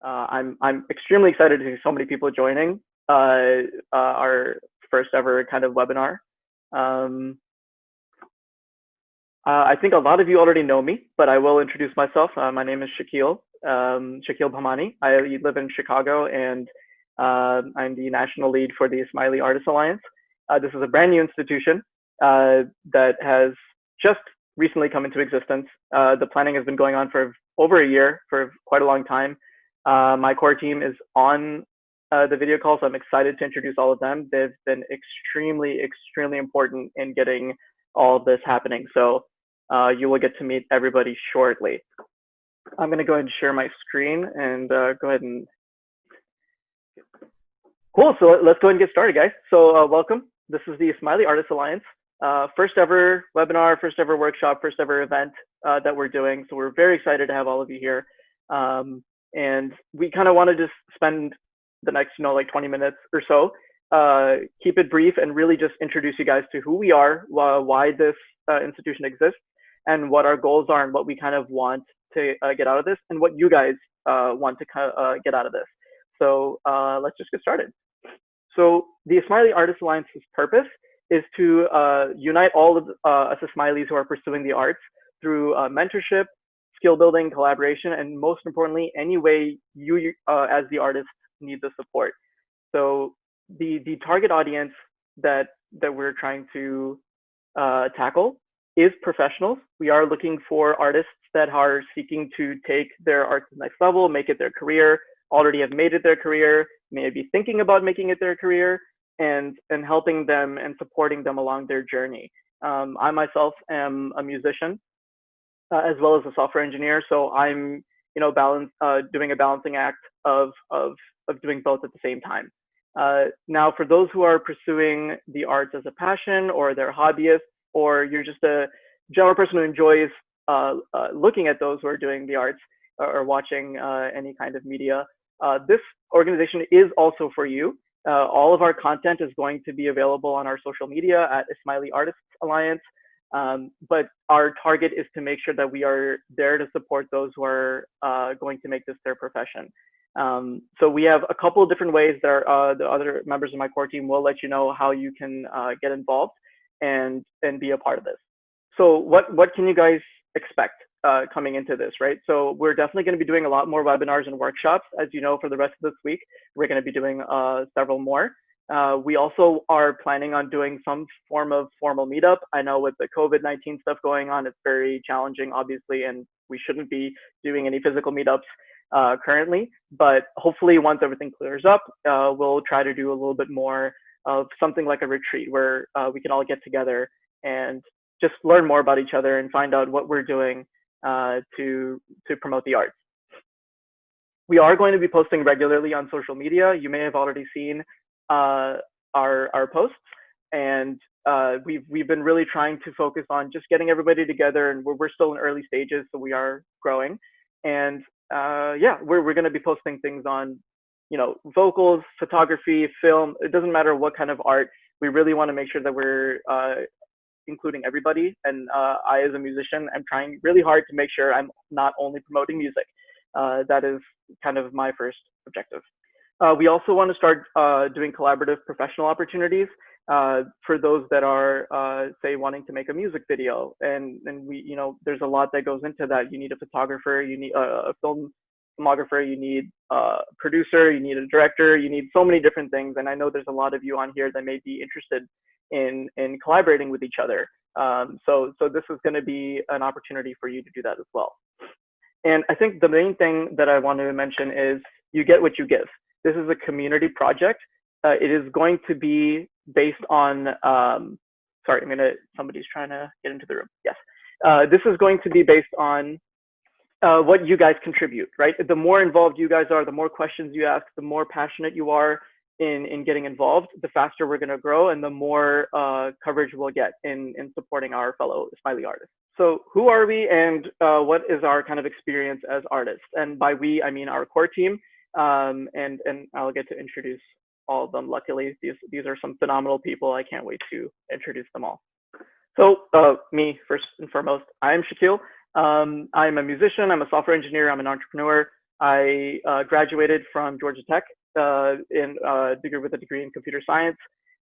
I'm extremely excited to see so many people joining our first ever kind of webinar. Um, I think a lot of you already know me, but I will introduce myself. My name is Shakil, Shakil Bhamani. I live in Chicago, and I'm the national lead for the Smiley Artists Alliance. This is a brand new institution that has just recently come into existence. The planning has been going on for over a year, for quite a long time. My core team is on the video call, so I'm excited to introduce all of them. They've been extremely, extremely important in getting all of this happening. So you will get to meet everybody shortly. I'm going to go ahead and share my screen and go ahead and. Cool. So let's go ahead and get started, guys. So welcome. This is the Smiley Artists Alliance. First ever webinar, first ever workshop, first ever event that we're doing. So we're very excited to have all of you here. And we kind of want to just spend the next, like 20 minutes or so, keep it brief and really just introduce you guys to who we are, why this institution exists, and what our goals are and what we kind of want to get out of this and what you guys want to get out of this. So let's just get started. So the Smiley Artists Alliance's purpose is to unite all of us Smileys who are pursuing the arts through mentorship, skill building, collaboration, and most importantly, any way you as the artist need the support. So the target audience that we're trying to tackle is professionals. We are looking for artists that are seeking to take their art to the next level, make it their career, already have made it their career, maybe thinking about making it their career, and helping them and supporting them along their journey. I myself am a musician as well as a software engineer, so I'm doing a balancing act of doing both at the same time. Now, for those who are pursuing the arts as a passion, or they're hobbyists, or you're just a general person who enjoys looking at those who are doing the arts or watching any kind of media, this organization is also for you. All of our content is going to be available on our social media at Smiley Artists Alliance. But our target is to make sure that we are there to support those who are going to make this their profession. So we have a couple of different ways that the other members of my core team will let you know how you can get involved and be a part of this. So what can you guys expect coming into this, right? So we're definitely going to be doing a lot more webinars and workshops. As you know, for the rest of this week, we're going to be doing several more. We also are planning on doing some form of formal meetup. I know with the COVID-19 stuff going on, it's very challenging, obviously, and we shouldn't be doing any physical meetups currently. But hopefully, once everything clears up, we'll try to do a little bit more of something like a retreat where we can all get together and just learn more about each other and find out what we're doing to promote the arts. We are going to be posting regularly on social media. You may have already seen our posts, and we've been really trying to focus on just getting everybody together, and we're still in early stages, so we are growing. And yeah, we're going to be posting things on vocals, photography, film. It doesn't matter what kind of art. We really want to make sure that we're including everybody. And I, as a musician, am trying really hard to make sure I'm not only promoting music. That is kind of my first objective. We also want to start doing collaborative professional opportunities for those that are, say, wanting to make a music video. And we, there's a lot that goes into that. You need a photographer, you need a filmographer, you need a producer, you need a director, you need so many different things. And I know there's a lot of you on here that may be interested in collaborating with each other. So this is going to be an opportunity for you to do that as well. And I think the main thing that I want to mention is you get what you give. This is a community project. It is going to be based on, sorry, somebody's trying to get into the room. Yes. This is going to be based on what you guys contribute, right? The more involved you guys are, the more questions you ask, the more passionate you are in getting involved, the faster we're going to grow and the more coverage we'll get in supporting our fellow Smiley artists. So who are we and what is our kind of experience as artists? And by we, I mean our core team. And I'll get to introduce all of them. Luckily, these are some phenomenal people. I can't wait to introduce them all. So me, first and foremost, I am Shakil. I'm a musician, I'm a software engineer, I'm an entrepreneur. I graduated from Georgia Tech with a degree in computer science.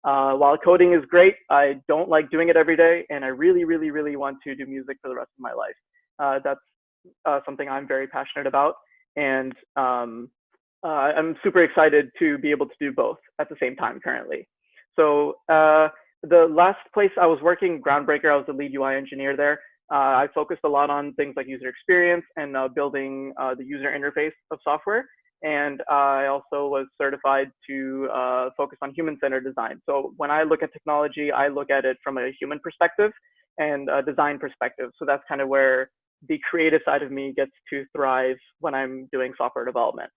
While coding is great, I don't like doing it every day, and I really, really, really want to do music for the rest of my life. That's something I'm very passionate about, and I'm super excited to be able to do both at the same time currently. So the last place I was working, Groundbreaker, I was the lead UI engineer there. I focused a lot on things like user experience and building the user interface of software. And I also was certified to focus on human-centered design. So when I look at technology, I look at it from a human perspective and a design perspective. So that's kind of where the creative side of me gets to thrive when I'm doing software development.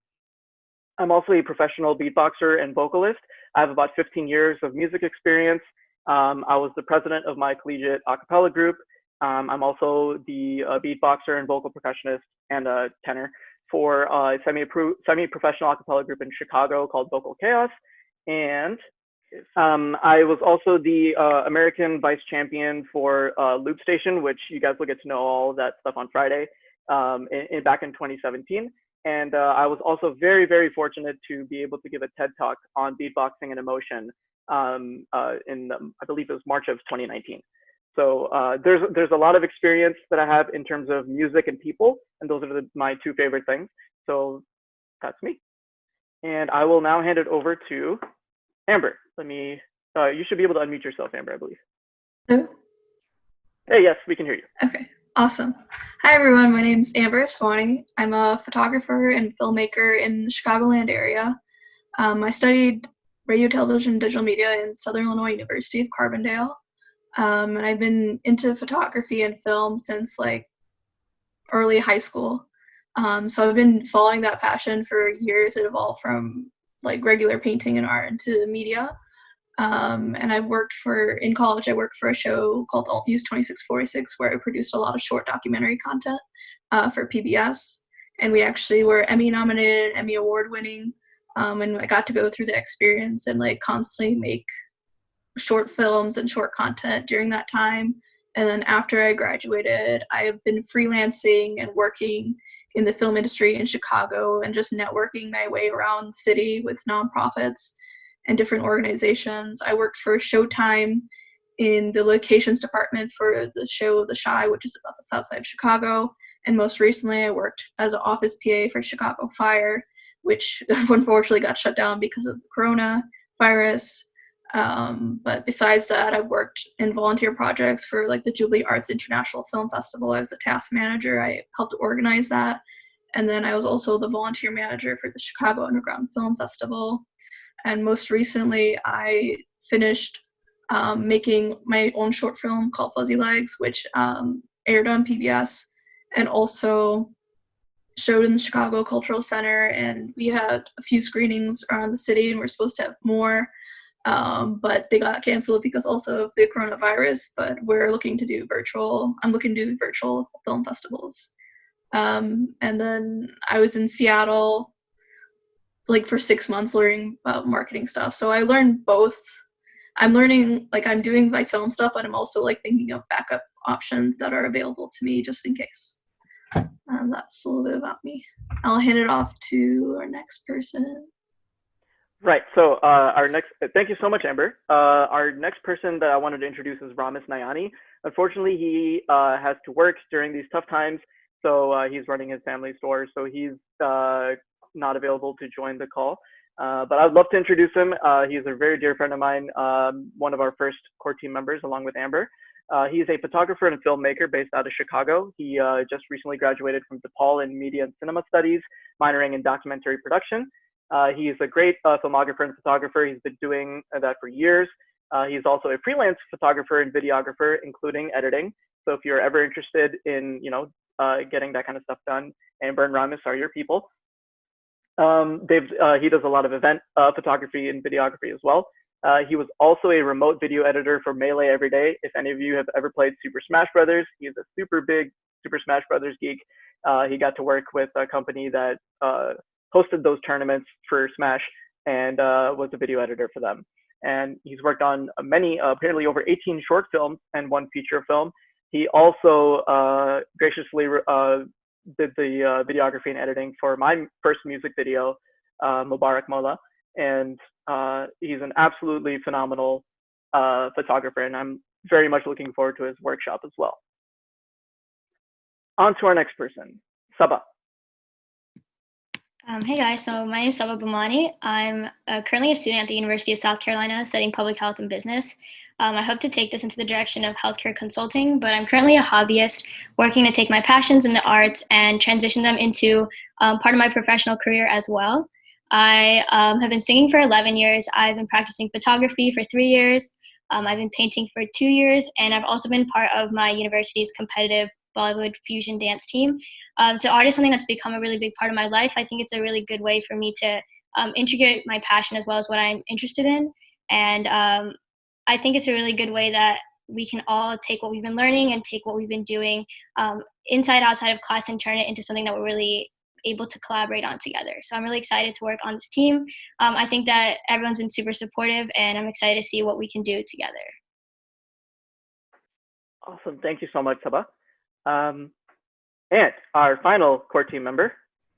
I'm also a professional beatboxer and vocalist. I have about 15 years of music experience. I was the president of my collegiate a cappella group. I'm also the beatboxer and vocal percussionist and a tenor for a semi-professional a cappella group in Chicago called Vocal Chaos. And I was also the American vice champion for Loop Station, which you guys will get to know all that stuff on Friday back in 2017. And I was also very, very fortunate to be able to give a TED Talk on beatboxing and emotion I believe it was March of 2019. So there's a lot of experience that I have in terms of music and people, and those are my two favorite things. So that's me. And I will now hand it over to Amber. You should be able to unmute yourself, Amber, I believe. Hello? Hey, yes, we can hear you. Okay, awesome. Hi, everyone. My name is Amber Swanee. I'm a photographer and filmmaker in the Chicagoland area. I studied radio, television, digital media in Southern Illinois University of Carbondale. And I've been into photography and film since like early high school. So I've been following that passion for years. It evolved from like regular painting and art into media. And in college, I worked for a show called Alt News 2646, where I produced a lot of short documentary content for PBS. And we actually were Emmy nominated, Emmy award winning. And I got to go through the experience and like constantly make short films and short content during that time. And then after I graduated, I have been freelancing and working in the film industry in Chicago and just networking my way around the city with nonprofits and different organizations. I worked for Showtime in the locations department for the show The Chi, which is about the south side of Chicago. And most recently, I worked as an office PA for Chicago Fire, which unfortunately got shut down because of the coronavirus. But besides that, I've worked in volunteer projects for like the Jubilee Arts International Film Festival. I was the task manager. I helped organize that. And then I was also the volunteer manager for the Chicago Underground Film Festival. And most recently, I finished making my own short film called Fuzzy Legs, which aired on PBS and also showed in the Chicago Cultural Center. And we had a few screenings around the city, and we're supposed to have more. But they got canceled because also of the coronavirus, but we're looking to do I'm looking to do virtual film festivals. And then I was in Seattle like for 6 months learning about marketing stuff. So I learned both. I'm learning, like I'm doing my film stuff, but I'm also like thinking of backup options that are available to me just in case. That's a little bit about me. I'll hand it off to our next person. Right. So thank you so much, Amber. Our next person that I wanted to introduce is Ramis Nayani. Unfortunately, he has to work during these tough times. So he's running his family store. So he's not available to join the call. But I'd love to introduce him. He's a very dear friend of mine, one of our first core team members, along with Amber. He's a photographer and filmmaker based out of Chicago. He just recently graduated from DePaul in Media and Cinema Studies, minoring in documentary production. He's a great filmographer and photographer. He's been doing that for years. He's also a freelance photographer and videographer, including editing. So if you're ever interested in, getting that kind of stuff done, Amber and Ramis are your people. He does a lot of event photography and videography as well. He was also a remote video editor for Melee Every Day. If any of you have ever played Super Smash Brothers, he's a super big Super Smash Brothers geek. He got to work with a company that hosted those tournaments for Smash and was a video editor for them. And he's worked on many, apparently over 18 short films and one feature film. He also graciously did the videography and editing for my first music video, Mubarak Mola, and he's an absolutely phenomenal photographer, and I'm very much looking forward to his workshop as well. On to our next person, Saba. Hey guys, so my name is Saba Bamani. I'm currently a student at the University of South Carolina studying public health and business. I hope to take this into the direction of healthcare consulting, but I'm currently a hobbyist working to take my passions in the arts and transition them into part of my professional career as well. I have been singing for 11 years. I've been practicing photography for 3 years. I've been painting for 2 years, and I've also been part of my university's competitive Bollywood fusion dance team. So art is something that's become a really big part of my life. I think it's a really good way for me to integrate my passion as well as what I'm interested in. And I think it's a really good way that we can all take what we've been learning and take what we've been doing inside, outside of class and turn it into something that we're really able to collaborate on together. So I'm really excited to work on this team. I think that everyone's been super supportive, and I'm excited to see what we can do together. Awesome. Thank you so much, Saba. And our final core team member,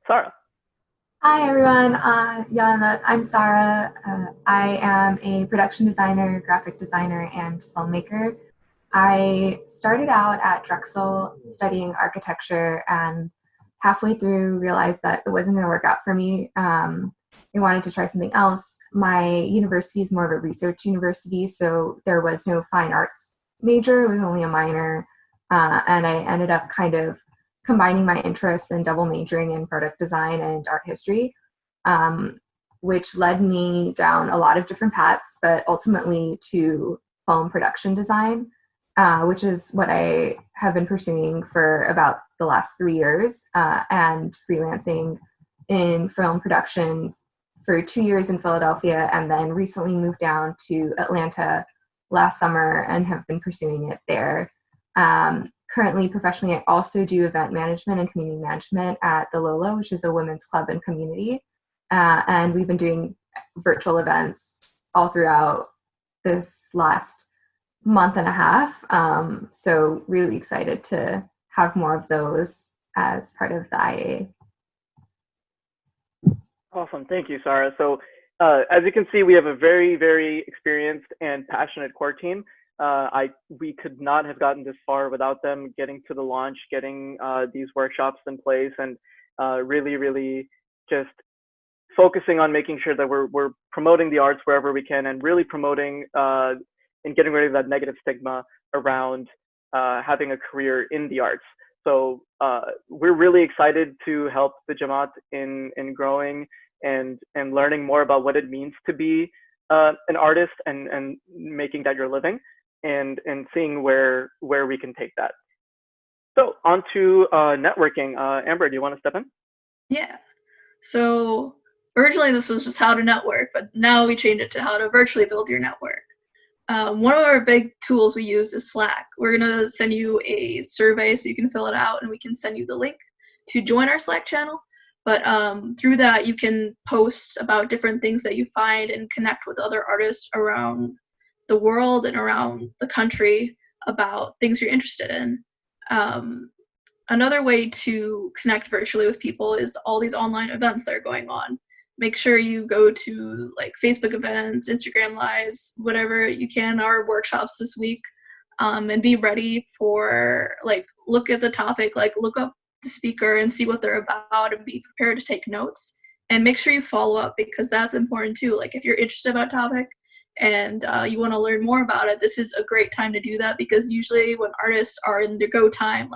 Sarah. Hi everyone, I'm Sarah. I am a production designer, graphic designer, and filmmaker. I started out at Drexel studying architecture, and halfway through realized that it wasn't going to work out for me. I wanted to try something else. My university is more of a research university, so there was no fine arts major. It was only a minor, and I ended up kind of combining my interests and double majoring in product design and art history, which led me down a lot of different paths, but ultimately to film production design, which is what I have been pursuing for about the last 3 years, and freelancing in film production for 2 years in Philadelphia, and then recently moved down to Atlanta last summer and have been pursuing it there. Currently, professionally, I also do event management and community management at the Lola, which is a women's club and community. And we've been doing virtual events all throughout this last month and a half. So really excited to have more of those as part of the IAA. Awesome. Thank you, Sarah. So as you can see, we have a very, very experienced and passionate core team. We could not have gotten this far without them getting to the launch, getting these workshops in place, and really just focusing on making sure that we're promoting the arts wherever we can, and really promoting and getting rid of that negative stigma around having a career in the arts. So we're really excited to help the Jamaat in growing and learning more about what it means to be an artist and making that your living. And seeing where we can take that. So on to networking. Amber, do you want to step in? Yeah. So originally this was just how to network, but now we changed it to how to virtually build your network. One of our big tools we use is Slack. We're going to send you a survey so you can fill it out, and we can send you the link to join our Slack channel. But through that, you can post about different things that you find and connect with other artists around the world and around the country about things you're interested in. Another way to connect virtually with people is all these online events that are going on. Make sure you go to like Facebook events, Instagram lives, whatever you can, our workshops this week, and be ready for look at the topic, look up the speaker and see what they're about and be prepared to take notes. And make sure you follow up, because that's important too. Like if you're interested about a topic and you want to learn more about it, this is a great time to do that, because usually when artists are in their go time,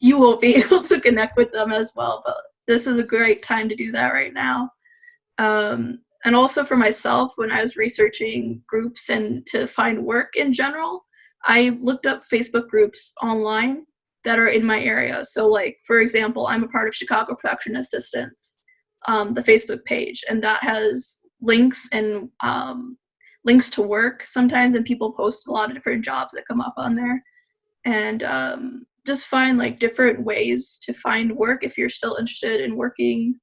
you won't be able to connect with them as well, but this is a great time to do that right now. And also for myself, when I was researching groups and to find work in general, I looked up Facebook groups online that are in my area. So for example, I'm a part of Chicago Production Assistants, the Facebook page, and that has links and links to work sometimes, and people post a lot of different jobs that come up on there. And just find different ways to find work if you're still interested in working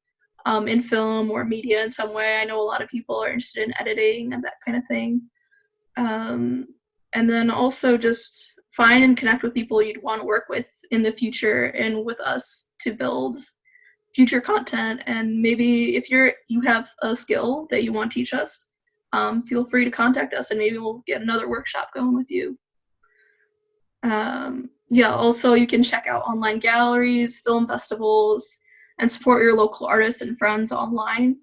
in film or media in some way. I know a lot of people are interested in editing and that kind of thing. And then also just find and connect with people you'd want to work with in the future and with us to build future content. And maybe if you have a skill that you want to teach us, feel free to contact us and maybe we'll get another workshop going with you. Yeah, also you can check out online galleries, film festivals, and support your local artists and friends online.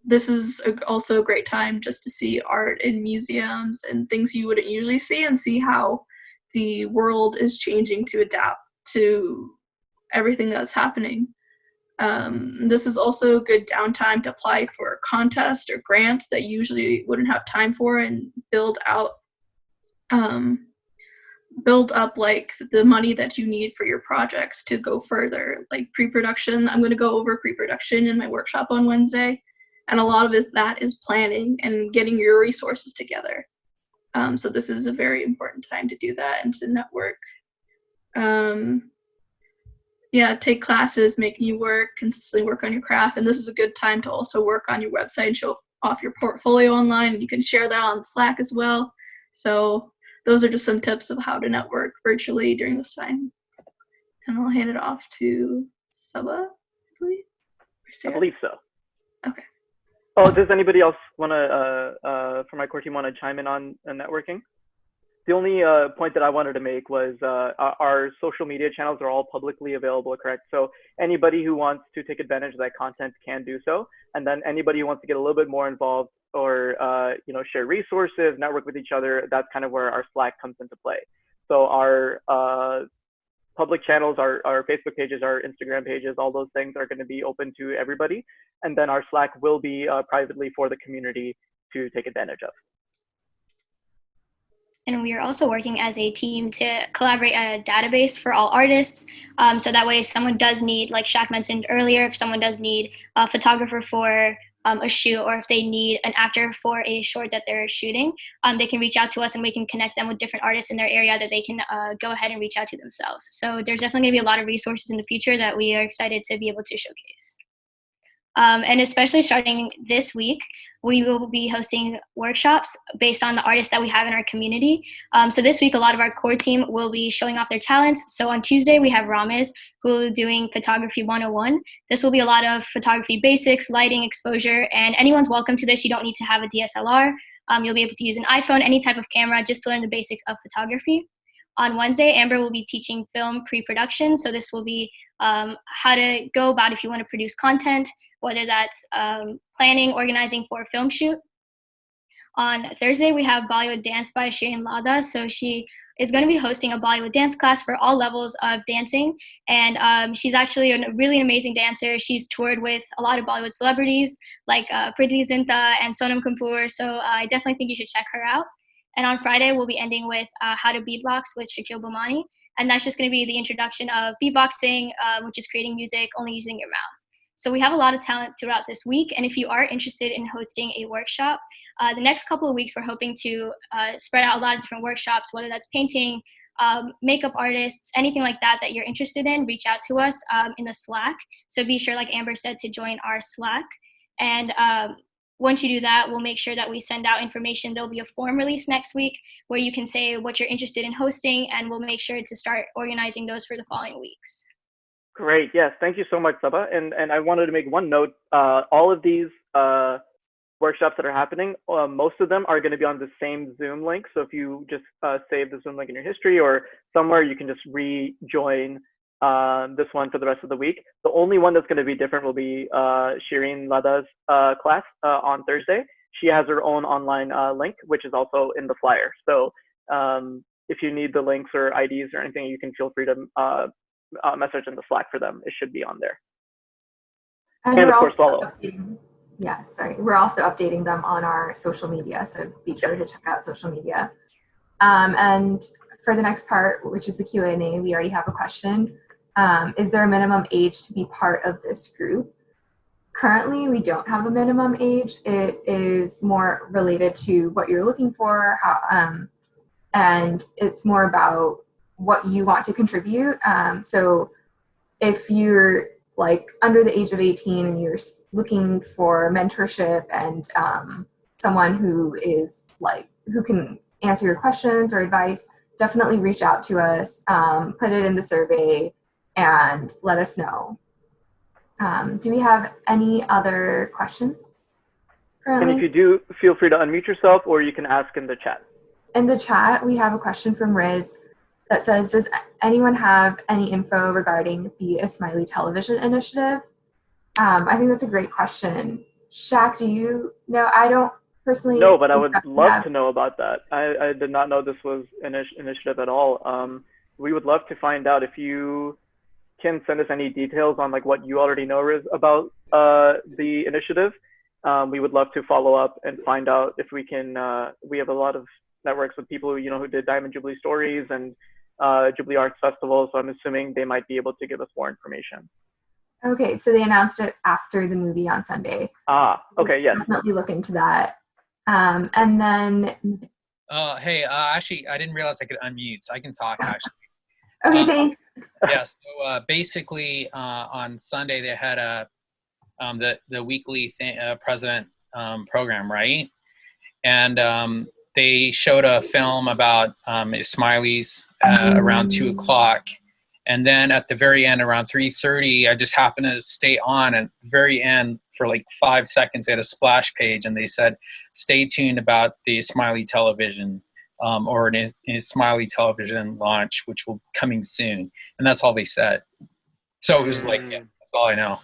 This is also a great time just to see art in museums and things you wouldn't usually see, and see how the world is changing to adapt to everything that's happening. This is also a good downtime to apply for contests or grants that you usually wouldn't have time for, and build up like the money that you need for your projects to go further. Like pre-production, I'm going to go over pre-production in my workshop on Wednesday, and a lot of that is planning and getting your resources together. So this is a very important time to do that and to network. Yeah, take classes, make new work, consistently work on your craft, and this is a good time to also work on your website and show off your portfolio online, and you can share that on Slack as well. So those are just some tips of how to network virtually during this time. And I'll hand it off to Saba, I believe so. Okay. Oh, does anybody else want to, from my core team, want to chime in on networking? The only point that I wanted to make was our social media channels are all publicly available, correct? So anybody who wants to take advantage of that content can do so. And then anybody who wants to get a little bit more involved or share resources, network with each other, that's kind of where our Slack comes into play. So our public channels, our Facebook pages, our Instagram pages, all those things are going to be open to everybody. And then our Slack will be privately for the community to take advantage of. And we are also working as a team to collaborate a database for all artists. So that way if someone does need, like Shaq mentioned earlier, if someone does need a photographer for a shoot, or if they need an actor for a short that they're shooting, they can reach out to us and we can connect them with different artists in their area that they can go ahead and reach out to themselves. So there's definitely gonna be a lot of resources in the future that we are excited to be able to showcase. And especially starting this week, we will be hosting workshops based on the artists that we have in our community. So this week, a lot of our core team will be showing off their talents. So on Tuesday, we have Ramez, who will be doing Photography 101. This will be a lot of photography basics, lighting, exposure, and anyone's welcome to this. You don't need to have a DSLR. You'll be able to use an iPhone, any type of camera, just to learn the basics of photography. On Wednesday, Amber will be teaching film pre-production. So this will be how to go about if you want to produce content, whether that's planning, organizing for a film shoot. On Thursday, we have Bollywood Dance by Shirin Lada. So she is going to be hosting a Bollywood dance class for all levels of dancing. And she's actually a really amazing dancer. She's toured with a lot of Bollywood celebrities like Priti Zinta and Sonam Kapoor. So I definitely think you should check her out. And on Friday, we'll be ending with How to Beatbox with Shakil Bomani. And that's just going to be the introduction of beatboxing, which is creating music only using your mouth. So we have a lot of talent throughout this week. And if you are interested in hosting a workshop, the next couple of weeks, we're hoping to spread out a lot of different workshops, whether that's painting, makeup artists, anything like that that you're interested in, reach out to us in the Slack. So be sure, like Amber said, to join our Slack. And once you do that, we'll make sure that we send out information. There'll be a form release next week where you can say what you're interested in hosting, and we'll make sure to start organizing those for the following weeks. Great. Yes. Thank you so much, Saba. And I wanted to make one note. All of these workshops that are happening, most of them are going to be on the same Zoom link. So if you just save the Zoom link in your history or somewhere, you can just rejoin this one for the rest of the week. The only one that's going to be different will be Shirin Lada's class on Thursday. She has her own online link, which is also in the flyer. So if you need the links or IDs or anything, you can feel free to message in the Slack for them. It should be on there. And of course, follow. We're also updating them on our social media, so be sure to check out social media. And for the next part, which is the Q&A, we already have a question. Is there a minimum age to be part of this group? Currently, we don't have a minimum age. It is more related to what you're looking for, and it's more about what you want to contribute. So if you're like under the age of 18 and you're looking for mentorship and someone who is like, who can answer your questions or advice, definitely reach out to us, put it in the survey, and let us know. Do we have any other questions currently? And if you do, feel free to unmute yourself, or you can ask in the chat. In the chat, we have a question from Riz that says, does anyone have any info regarding the Ismaili Television Initiative? I think that's a great question. Shaq, do you know? I don't personally. No, but I would love to know about that. I did not know this was an initiative at all. We would love to find out. If you can send us any details on like what you already know is about the initiative. We would love to follow up and find out if we can. We have a lot of networks with people who did Diamond Jubilee Stories and Jubilee Arts Festival, so I'm assuming they might be able to give us more information. Okay, so they announced it after the movie on Sunday. Okay, yes. Definitely look into that. And then. Hey, actually, I didn't realize I could unmute, so I can talk actually. Okay, thanks. Yeah, so basically on Sunday they had the weekly president program, right? And they showed a film about Ismailis around 2 o'clock. And then at the very end, around 3:30, I just happened to stay on. And at the very end, for like 5 seconds, they had a splash page, and they said, "Stay tuned about the Ismaili television or an Ismaili television launch, which will coming soon." And that's all they said. So it was like, yeah, that's all I know.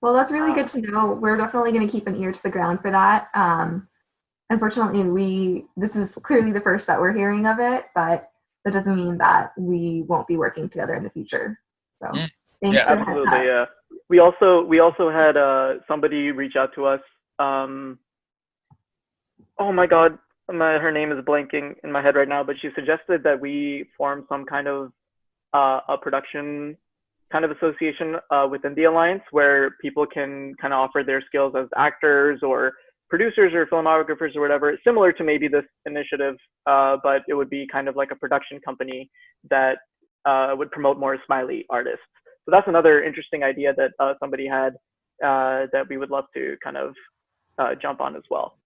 Well, that's really good to know. We're definitely going to keep an ear to the ground for that. Unfortunately, this is clearly the first that we're hearing of it, but that doesn't mean that we won't be working together in the future. So thanks for the heads up. Yeah. We also had somebody reach out to us. Oh my God, her name is blanking in my head right now, but she suggested that we form some kind of a production kind of association within the Alliance where people can kind of offer their skills as actors or producers or filmographers or whatever, similar to maybe this initiative, but it would be kind of like a production company that would promote more Ismaili artists. So that's another interesting idea that somebody had that we would love to kind of jump on as well.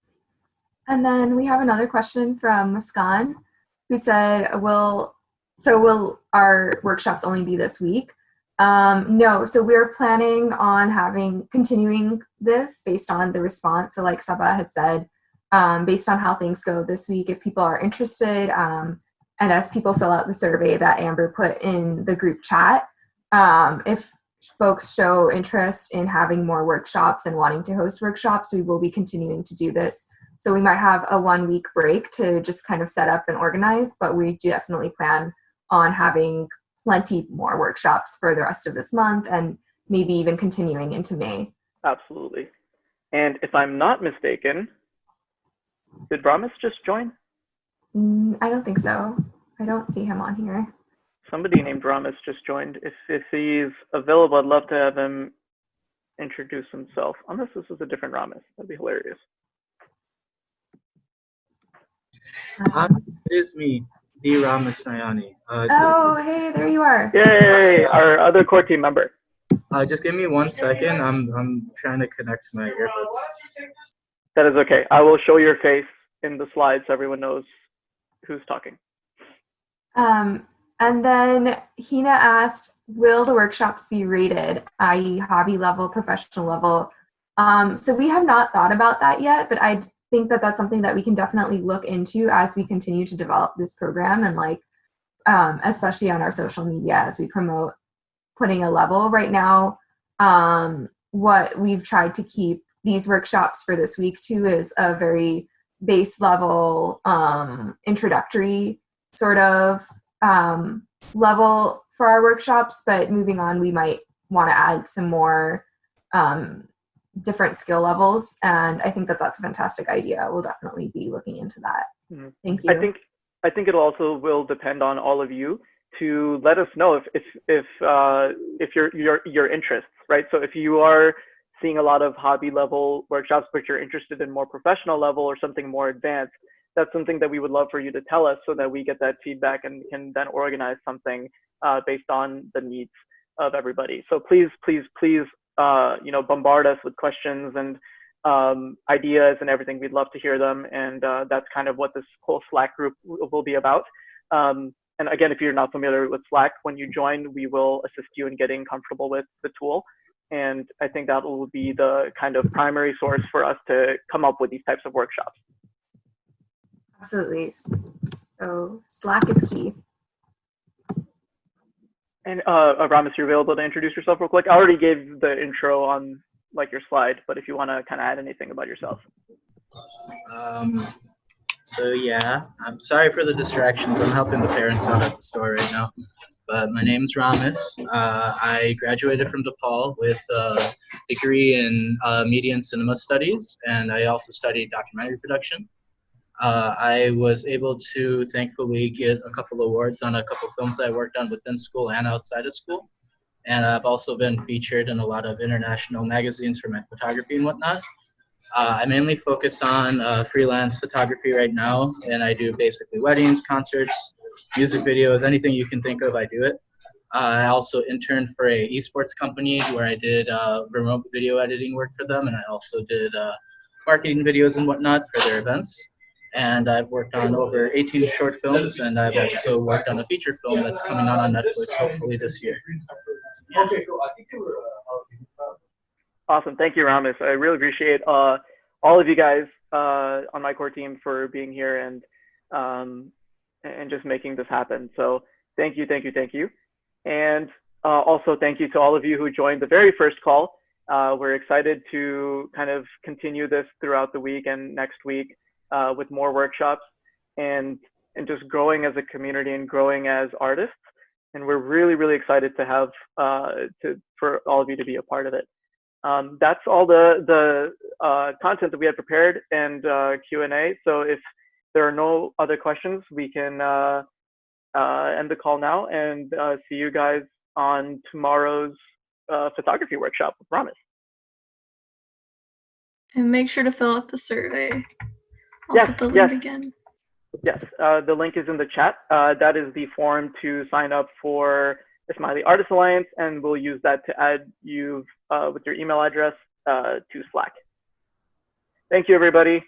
And then we have another question from Muskan, who said, will our workshops only be this week? No, so we're planning on continuing this based on the response. So like Sabah had said, based on how things go this week, if people are interested, and as people fill out the survey that Amber put in the group chat, if folks show interest in having more workshops and wanting to host workshops, we will be continuing to do this. So we might have a 1 week break to just kind of set up and organize, but we definitely plan on having plenty more workshops for the rest of this month and maybe even continuing into May. Absolutely. And if I'm not mistaken, did Brahmas just join? I don't think so. I don't see him on here. Somebody named Brahmas just joined. If he's available, I'd love to have him introduce himself. Unless this is a different Ramis. That'd be hilarious. It is me, D. Ramasayani. Hey, there you are. Yay, our other core team member. Just give me 1 second. I'm trying to connect my earbuds. That is okay. I will show your face in the slides so everyone knows who's talking. And then Hina asked, will the workshops be rated, i.e. hobby level, professional level? So we have not thought about that yet, but I think that that's something that we can definitely look into as we continue to develop this program, and especially on our social media as we promote putting a level. Right now, what we've tried to keep these workshops for this week to is a very base level, introductory sort of level for our workshops, but moving on, we might want to add some more different skill levels, and I think that that's a fantastic idea. We'll definitely be looking into that. Mm-hmm. Thank you. I think it also will depend on all of you to let us know if your interests, right? So if you are seeing a lot of hobby level workshops, but you're interested in more professional level or something more advanced, that's something that we would love for you to tell us so that we get that feedback and can then organize something based on the needs of everybody. So please, bombard us with questions and ideas and everything, we'd love to hear them. And that's kind of what this whole Slack group will be about. And again, if you're not familiar with Slack, when you join, we will assist you in getting comfortable with the tool. And I think that will be the kind of primary source for us to come up with these types of workshops. Absolutely. So Slack is key. And Ramis, you're available to introduce yourself real quick. I already gave the intro on like your slide, but if you want to kind of add anything about yourself. So yeah, I'm sorry for the distractions. I'm helping the parents out at the store right now. But my name's Ramis. I graduated from DePaul with a degree in media and cinema studies, and I also studied documentary production. I was able to thankfully get a couple awards on a couple films that I worked on within school and outside of school. And I've also been featured in a lot of international magazines for my photography and whatnot. I mainly focus on freelance photography right now, and I do basically weddings, concerts, music videos, anything you can think of, I do it. I also interned for a esports company where I did remote video editing work for them, and I also did marketing videos and whatnot for their events. And I've worked on over 18 short films, and I've also worked on a feature film that's coming out on Netflix hopefully this year. Yeah. Awesome. Thank you, Ramis. I really appreciate all of you guys on my core team for being here and just making this happen. So thank you, thank you, thank you. And also thank you to all of you who joined the very first call. We're excited to kind of continue this throughout the week and next week with more workshops and just growing as a community and growing as artists. And we're really, really excited to have for all of you to be a part of it. That's all the content that we had prepared and Q&A. So if there are no other questions, we can end the call now and see you guys on tomorrow's photography workshop with Ramis. And make sure to fill out the survey. I'll put the link again. Yes, the link is in the chat. That is the form to sign up for the Smiley Artist Alliance, and we'll use that to add you with your email address to Slack. Thank you, everybody.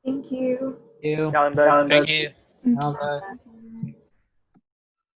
Thank you. Thank you. Thank Thank you. Thank you.